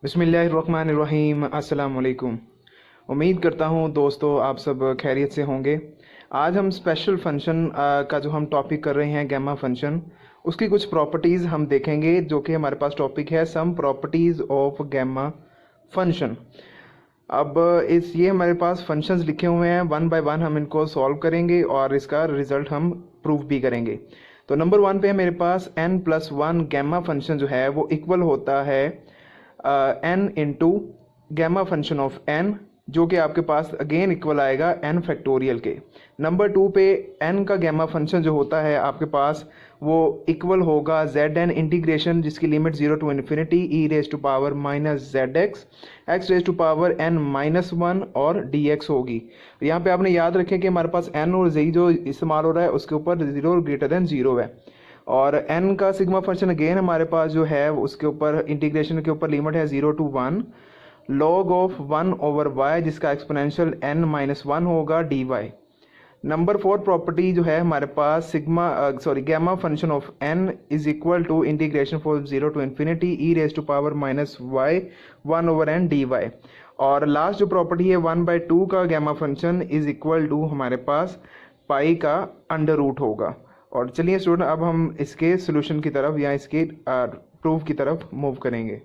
बिस्मिल्लाहिर्रहमानिर्रहीम अस्सलाम वालेकुम। उम्मीद करता हूँ दोस्तों आप सब खैरियत से होंगे। आज हम स्पेशल फंक्शन का जो हम टॉपिक कर रहे हैं गैमा फंक्शन, उसकी कुछ प्रॉपर्टीज़ हम देखेंगे जो कि हमारे पास टॉपिक है सम प्रॉपर्टीज़ ऑफ गैमा फंक्शन। अब इस ये हमारे पास फंक्शंस लिखे हुए हैं, वन बाय वन हम इनको सॉल्व करेंगे और इसका रिज़ल्ट हम प्रूफ भी करेंगे। तो नंबर वन पे है मेरे पास n+1 गैमा फंक्शन जो है वो इक्वल होता है n into gamma function of n, जो कि आपके पास अगेन इक्वल आएगा n फैक्टोरियल के। नंबर टू पे n का गैमा फंक्शन जो होता है आपके पास वो इक्वल होगा zn इंटीग्रेशन जिसकी limit 0 to infinity e raise to power minus zx x raise to power n-1 और dx होगी। यहाँ पे आपने याद रखें कि हमारे पास n और z जो इस्तेमाल हो रहा है उसके ऊपर 0 ग्रेटर देन 0 है, और n का सिग्मा फंक्शन अगेन हमारे पास जो है उसके ऊपर इंटीग्रेशन के ऊपर लिमिट है 0 टू 1 log ऑफ 1/y जिसका एक्सपोनेंशियल n-1 होगा dy। नंबर फोर प्रॉपर्टी जो है हमारे पास gamma function of n is equal to integration for 0 to infinity e raise to power -y 1/n dy। और लास्ट जो प्रॉपर्टी है 1/2 का gamma function is equal to हमारे पास पाई का अंडर रूट होगा। और चलिए स्टूडेंट अब हम इसके सोल्यूशन की तरफ या इसके प्रूफ की तरफ मूव करेंगे।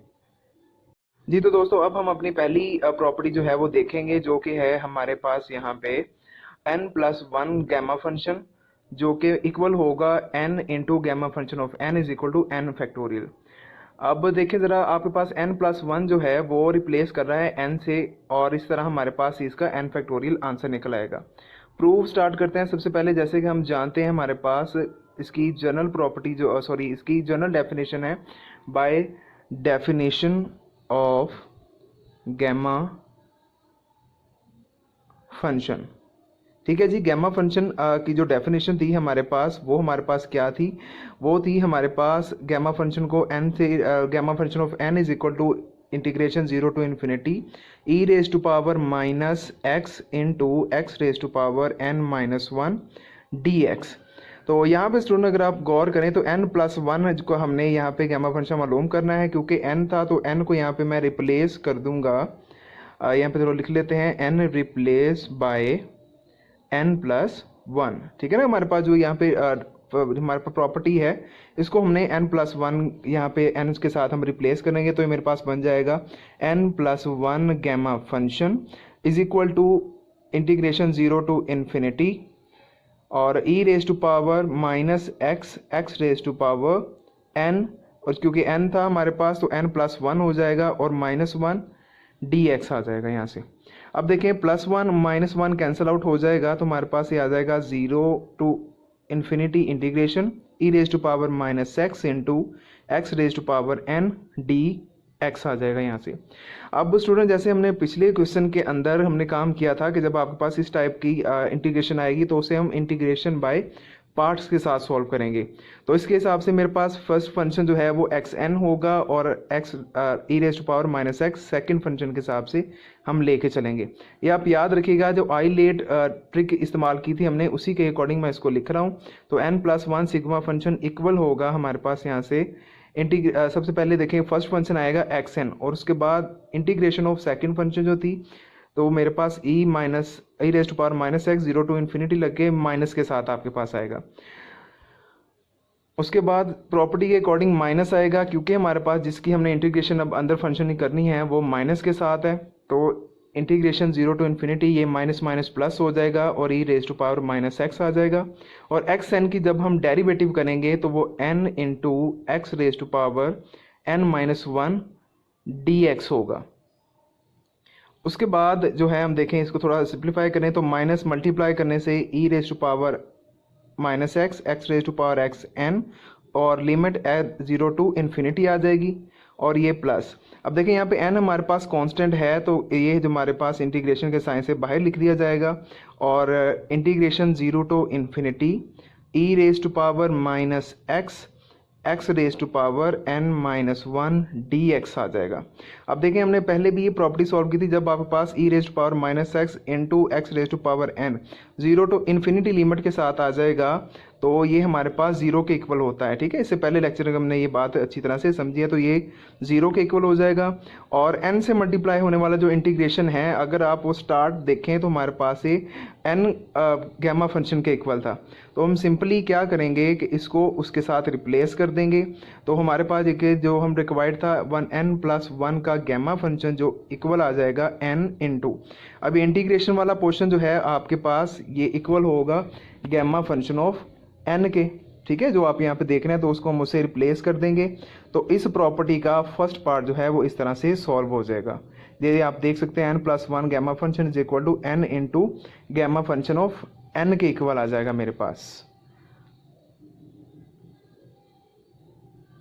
जी तो दोस्तों अब हम अपनी पहली प्रॉपर्टी जो है वो देखेंगे, जो कि है हमारे पास यहाँ पे n+1 गैमा फंक्शन जो कि इक्वल होगा n into gamma function of n is equal to n factorial. अब देखिए ज़रा, आपके पास n+1 जो है वो रिप्लेस कर रहा है n से, और इस तरह हमारे पास इसका n फैक्टोरियल आंसर निकल आएगा। प्रूफ स्टार्ट करते हैं। सबसे पहले जैसे कि हम जानते हैं हमारे पास इसकी जनरल प्रॉपर्टी जो इसकी जनरल डेफिनेशन है by definition of gamma function. ठीक है जी, गैमा फंक्शन की जो डेफिनेशन थी हमारे पास वो हमारे पास क्या थी, वो थी हमारे पास गैमा फंक्शन को n से gamma function of n is equal to integration 0 to infinity e raise to power -x into x raise to power n-1 dx। तो यहाँ पे स्टूडेंट अगर आप गौर करें तो n+1 को हमने यहाँ पे गैमा फंक्शन मालूम करना है, क्योंकि n था तो n को यहाँ पे मैं रिप्लेस कर दूंगा। यहाँ पे चलो लिख लेते हैं n रिप्लेस बाय n+1। ठीक है ना, हमारे पास जो यहाँ पे हमारे पास प्रॉपर्टी है इसको हमने n+1 यहाँ पे n के साथ हम रिप्लेस करेंगे, तो ये मेरे पास बन जाएगा n+1 gamma function is equal to integration 0 to infinity और e raise to power -x x raise to power n, और क्योंकि n था हमारे पास तो n+1 हो जाएगा और -1 dx आ जाएगा यहाँ से। अब देखें +1 -1 कैंसिल आउट हो जाएगा तो हमारे पास ये आ जाएगा 0 to infinity integration e raise to power -x into x raise to power n dx आ जाएगा यहाँ से। अब स्टूडेंट जैसे हमने पिछले क्वेश्चन के अंदर हमने काम किया था कि जब आपके पास इस टाइप की इंटीग्रेशन आएगी तो उसे हम इंटीग्रेशन बाय पार्ट्स के साथ सॉल्व करेंगे। तो इसके हिसाब से मेरे पास फर्स्ट फंक्शन जो है वो xn होगा और x e raise to power -x second function के हिसाब से हम लेके चलेंगे। ये आप याद रखिएगा, जो आई लेट ट्रिक इस्तेमाल की थी हमने उसी के अकॉर्डिंग मैं इसको लिख रहा हूँ। तो n+1 सिग्मा फंक्शन इक्वल होगा हमारे पास यहाँ से सबसे पहले देखें फर्स्ट फंक्शन आएगा xn और उसके बाद इंटीग्रेशन ऑफ सेकेंड फंक्शन जो थी तो मेरे पास e raise to power -x 0 to infinity लग के माइनस के साथ आपके पास आएगा। उसके बाद प्रॉपर्टी के अकॉर्डिंग माइनस आएगा, क्योंकि हमारे पास जिसकी हमने इंटीग्रेशन अब अंदर फंक्शन ही करनी है वो माइनस के साथ है, तो इंटीग्रेशन 0 टू इन्फिनिटी ये माइनस माइनस प्लस हो जाएगा और e raise to power -x आ जाएगा। और xn की जब हम डेरिवेटिव करेंगे तो वो n into x raise to power n-1 dx होगा। उसके बाद जो है हम देखें इसको थोड़ा सिंप्लीफाई करें तो माइनस मल्टीप्लाई करने से e raise to power -x x raise to power xn और लिमिट 0 टू इन्फिनिटी आ जाएगी और ये प्लस। अब देखें यहाँ पे n हमारे पास कांस्टेंट है तो ये जो हमारे पास इंटीग्रेशन के साइन से बाहर लिख दिया जाएगा और integration 0 to infinity e raise to power -x x raise to power n-1 dx आ जाएगा। अब देखें हमने पहले भी ये प्रॉपर्टी सॉल्व की थी जब आपके पास e raise to power -x into x raise to power n 0 to infinity limit के साथ आ जाएगा तो ये हमारे पास ज़ीरो के इक्वल होता है। ठीक है, इससे पहले लेक्चर में हमने ये बात अच्छी तरह से समझी है। तो ये ज़ीरो के इक्वल हो जाएगा। और n से मल्टीप्लाई होने वाला जो इंटीग्रेशन है, अगर आप वो स्टार्ट देखें तो हमारे पास ये n गैमा फंक्शन के इक्वल था। तो हम सिंपली क्या करेंगे कि इसको उसके साथ रिप्लेस कर देंगे। तो हमारे पास एक जो हम रिक्वायर्ड था 1n+1 का गैमा फंक्शन जो इक्वल आ जाएगा n इंटू, अभी इंटीग्रेशन वाला पोर्शन जो है आपके पास ये इक्वल होगा गैमा फंक्शन ऑफ n के। ठीक है, जो आप यहाँ पे देख रहे हैं, तो उसको हम उससे रिप्लेस कर देंगे। तो इस प्रॉपर्टी का फर्स्ट पार्ट जो है वो इस तरह से सॉल्व हो जाएगा। ये आप देख सकते हैं n+1 gamma function is equal to n into gamma function of n के इक्वल आ जाएगा मेरे पास।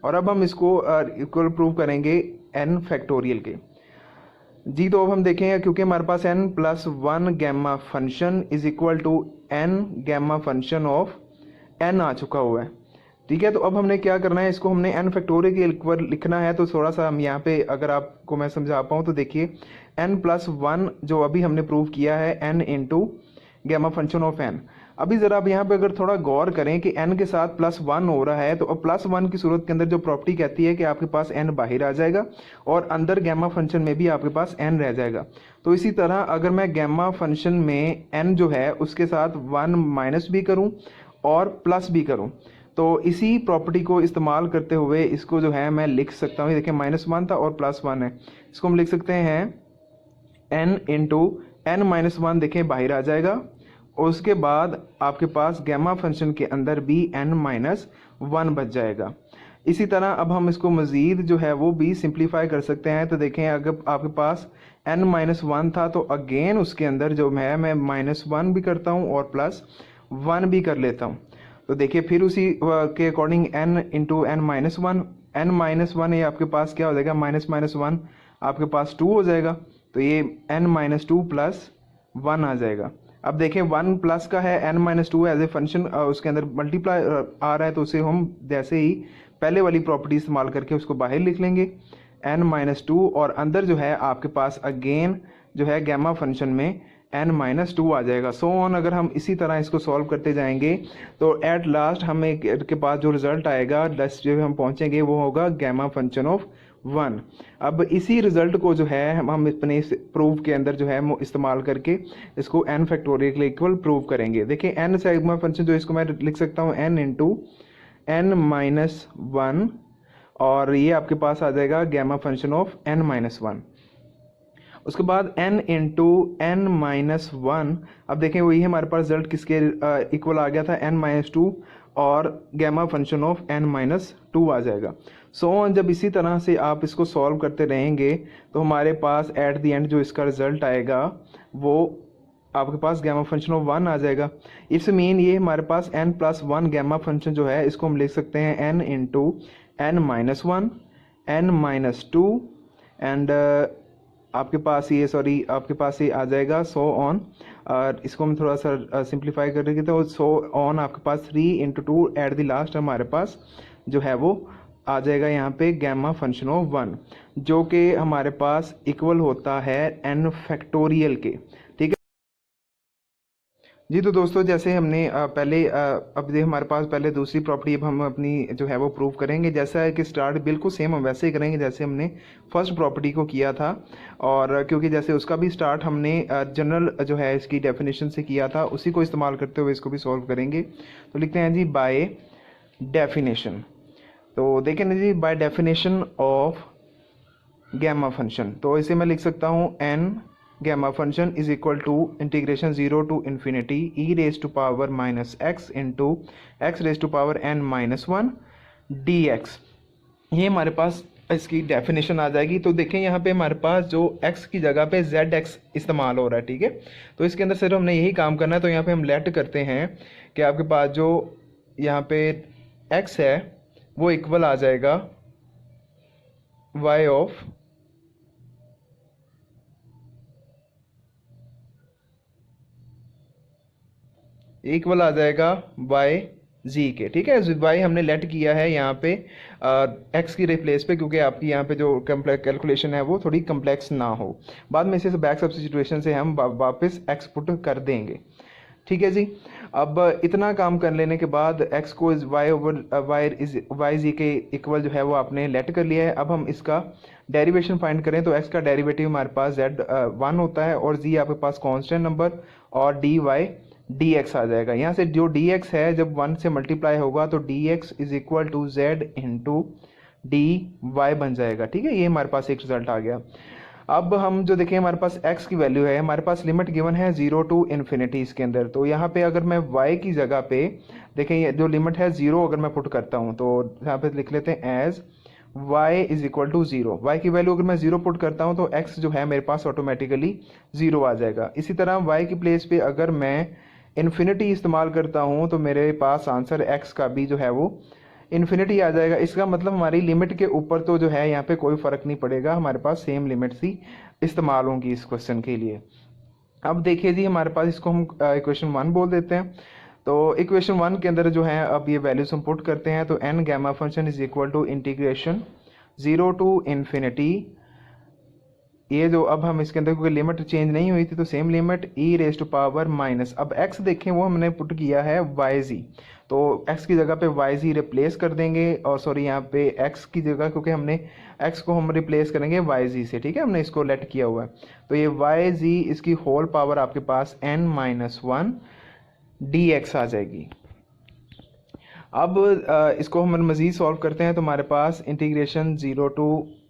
और अब हम इसको इक्वल प्रूव करेंगे n फैक्टोरियल के। जी, तो अब हम देखेंगे क्योंकि हमारे पास n+1 gamma function is equal to n gamma function of n आ चुका हुआ है। ठीक है, तो अब हमने क्या करना है, इसको हमने n फैक्टोरियल के इक्वल लिखना है। तो थोड़ा सा हम यहाँ पे अगर आपको मैं समझा पाऊँ तो देखिए n+1 जो अभी हमने प्रूव किया है n into gamma function of n। अभी ज़रा आप यहाँ पे अगर थोड़ा गौर करें कि n के साथ +1 हो रहा है, तो अब +1 की सूरत के अंदर जो प्रॉपर्टी कहती है कि आपके पास n बाहर आ जाएगा और अंदर गैमा फंक्शन में भी आपके पास n रह जाएगा। तो इसी तरह अगर मैं गैमा फंक्शन में n जो है उसके साथ 1 माइनस भी करूँ और प्लस भी करूं, तो इसी प्रॉपर्टी को इस्तेमाल करते हुए इसको जो है मैं लिख सकता हूँ। देखिए -1 था और +1 है, इसको हम लिख सकते हैं n इंटू n-1। देखें बाहर आ जाएगा और उसके बाद आपके पास गैमा फंक्शन के अंदर भी n-1 बच जाएगा। इसी तरह अब हम इसको मज़ीद जो है वो भी सिंप्लीफाई कर सकते हैं। तो देखें अगर आपके पास n-1 था तो अगेन उसके अंदर जो है मैं -1 भी करता हूँ और +1 भी कर लेता हूँ। तो देखिए फिर उसी के अकॉर्डिंग n इंटू n-1 ये आपके पास क्या हो जाएगा, -1 आपके पास 2 हो जाएगा। तो ये n-2 + 1 आ जाएगा। अब देखें 1 प्लस का है, n-2 एज ए फंक्शन उसके अंदर मल्टीप्लाई आ रहा है, तो उसे हम जैसे ही पहले वाली प्रॉपर्टी इस्तेमाल करके उसको बाहर लिख लेंगे n-2 और अंदर जो है आपके पास अगेन जो है गैमा फंक्शन में n-2 आ जाएगा। सो ऑन अगर हम इसी तरह इसको सॉल्व करते जाएंगे तो एट लास्ट हमें के पास जो रिजल्ट आएगा जो हम पहुंचेंगे वो होगा गैमा फंक्शन ऑफ 1। अब इसी रिजल्ट को जो है हम अपने प्रूफ के अंदर जो है इस्तेमाल करके इसको n फैक्टोरियल के इक्वल प्रूव करेंगे। देखिए n से गैमा फंक्शन जो इसको मैं लिख सकता हूँ n इंटू n-1 और ये आपके पास आ जाएगा गैमा फंक्शन ऑफ n-1। उसके बाद n इंटू n-1, अब देखें वही हमारे पास रिजल्ट किसके इक्वल आ गया था, n-2 और गैमा फंक्शन ऑफ n-2 आ जाएगा। सो जब इसी तरह से आप इसको सॉल्व करते रहेंगे तो हमारे पास एट द एंड जो इसका रिजल्ट आएगा वो आपके पास गैमा फंक्शन ऑफ 1 आ जाएगा। इट्स मीन ये हमारे पास n+1 गैमा फंक्शन जो है इसको हम लिख सकते हैं n into n-1 n-2 and आपके पास ये आ जाएगा सो ऑन। और इसको हम थोड़ा सा सिंप्लीफाई कर देंगे तो सो ऑन आपके पास 3 इंटू 2 एट द लास्ट हमारे पास जो है वो आ जाएगा यहाँ पे गैमा फंक्शन ऑफ 1 जो कि हमारे पास इक्वल होता है n फैक्टोरियल के। ठीक है जी, तो दोस्तों जैसे हमने पहले अब ये हमारे पास पहले दूसरी प्रॉपर्टी अब हम अपनी जो है वो प्रूव करेंगे। जैसा है कि स्टार्ट बिल्कुल सेम हम वैसे ही करेंगे जैसे हमने फर्स्ट प्रॉपर्टी को किया था। और क्योंकि जैसे उसका भी स्टार्ट हमने जनरल जो है इसकी डेफिनेशन से किया था, उसी को इस्तेमाल करते हुए इसको भी सॉल्व करेंगे। तो लिखते हैं जी बाय डेफिनेशन। तो देखें जी by definition of gamma function, तो इसे मैं लिख सकता हूँ n gamma function is equal to integration 0 to infinity e⁻⁻x into x⁻n-1 dx। ये हमारे पास इसकी डेफिनेशन आ जाएगी। तो देखें यहाँ पे हमारे पास जो x की जगह पे zx इस्तेमाल हो रहा है। ठीक है, तो इसके अंदर सिर्फ हमने यही काम करना है। तो यहाँ पे हम लेट करते हैं कि आपके पास जो यहाँ पे x है वो इक्वल आ जाएगा y ऑफ इक्वल आ जाएगा बाय जी के। ठीक है, बाय हमने लेट किया है यहाँ पे एक्स की रिप्लेस पे, क्योंकि आपकी यहाँ पे जो कम्प्लेक्स कैलकुलेशन है वो थोड़ी कम्प्लेक्स ना हो। बाद में इसे बैक सब्स्टिट्यूशन से हम वापस एक्स पुट कर देंगे। ठीक है जी। अब इतना काम कर लेने के बाद x को is y over y z के इक्वल जो है वो आपने लेट कर लिया है। अब हम इसका डेरिवेशन फाइंड करें तो x का डेरिवेटिव हमारे पास z 1 होता है और z आपके पास कांस्टेंट नंबर और dy dx आ जाएगा। यहाँ से जो dx है जब 1 से मल्टीप्लाई होगा तो dx is equal to z into dy बन जाएगा। ठीक है, ये हमारे पास एक रिजल्ट आ गया। अब हम जो देखें हमारे पास x की वैल्यू है, हमारे पास लिमिट गिवन है 0 टू इन्फिनिटी इसके अंदर। तो यहाँ पे अगर मैं y की जगह पे देखें ये जो लिमिट है 0 अगर मैं पुट करता हूँ तो यहाँ पे लिख लेते हैं as y is equal to 0। y की वैल्यू अगर मैं 0 पुट करता हूँ तो x जो है मेरे पास ऑटोमेटिकली 0 आ जाएगा। इसी तरह y की प्लेस पे अगर मैं इन्फिनिटी इस्तेमाल करता हूँ तो मेरे पास आंसर x का भी जो है वो इन्फिनिटी आ जाएगा। इसका मतलब हमारी लिमिट के ऊपर तो जो है यहाँ पे कोई फ़र्क नहीं पड़ेगा, हमारे पास सेम लिमिट्स ही इस्तेमाल होंगी इस क्वेश्चन के लिए। अब देखिए जी हमारे पास इसको हम इक्वेशन 1 बोल देते हैं। तो इक्वेशन 1 के अंदर जो है अब ये वैल्यूज हम पुट करते हैं तो n gamma function is equal to integration 0 to infinity, ये जो अब हम इसके अंदर क्योंकि लिमिट चेंज नहीं हुई थी तो same limit e raise to power minus, अब x देखें वो हमने पुट किया है yz, तो x की जगह पे yz रिप्लेस कर देंगे और सॉरी यहाँ पे x की जगह क्योंकि हमने x को हम रिप्लेस करेंगे yz से। ठीक है, हमने इसको लेट किया हुआ है तो ये yz इसकी होल पावर आपके पास n माइनस 1 dx आ जाएगी। अब इसको हम मज़ीद सॉल्व करते हैं तो हमारे पास integration 0 to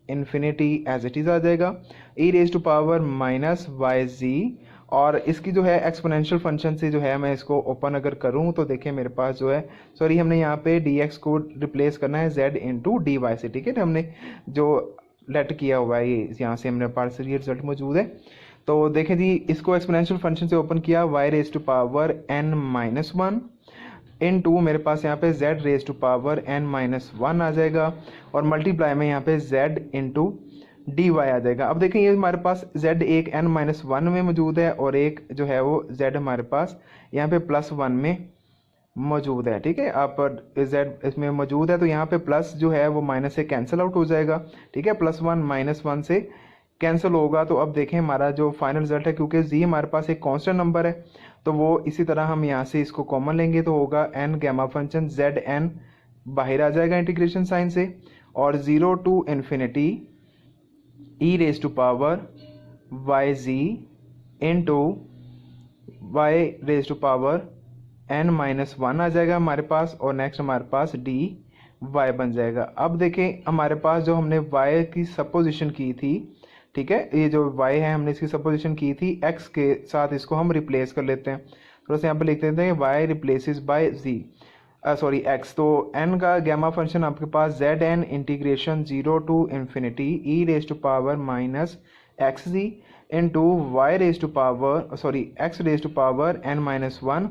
infinity as it is आ जाएगा e raise to power minus y जी, और इसकी जो है एक्सपोनेंशियल फंक्शन से जो है मैं इसको ओपन अगर करूं तो देखिए मेरे पास जो है सॉरी हमने यहाँ पे dx को रिप्लेस करना है z इंटू डी वाई से। ठीक है, हमने जो लेट किया हुआ है ये यहाँ से हमने पास ये रिजल्ट मौजूद है। तो देखें जी इसको एक्सपोनेंशियल फंक्शन से ओपन किया y raise to power n minus 1 into मेरे पास यहाँ पे z raise to power n minus 1 आ जाएगा और मल्टीप्लाई में यहाँ पे z इंटू डी वाई आ जाएगा। अब देखें ये हमारे पास z एक n माइनस 1 में मौजूद है और एक जो है वो z हमारे पास यहाँ पे प्लस 1 में मौजूद है। ठीक है, आप z इसमें मौजूद है तो यहाँ पे प्लस जो है वो माइनस से कैंसिल आउट हो जाएगा। ठीक है, प्लस 1 माइनस 1 से कैंसिल होगा। तो अब देखें हमारा जो फाइनल रिजल्ट है क्योंकि z हमारे पास एक कांस्टेंट नंबर है तो वो इसी तरह हम यहाँ से इसको कॉमन लेंगे तो होगा n gamma function z n बाहर आ जाएगा इंटीग्रेशन साइन से और 0 to infinity e raise to power y z into y raise to power n minus 1 आ जाएगा हमारे पास और नेक्स्ट हमारे पास डी वाई बन जाएगा। अब देखें हमारे पास जो हमने y की सपोजिशन की थी, ठीक है, ये जो y है हमने इसकी सपोजिशन की थी x के साथ, इसको हम रिप्लेस कर लेते हैं। थोड़ा सा यहाँ पे लिख देते हैं y replaces by z sorry x। तो n का गैमा फंक्शन आपके पास z n integration 0 to infinity e raise to power minus x z into y raise to power sorry x raise to power n minus 1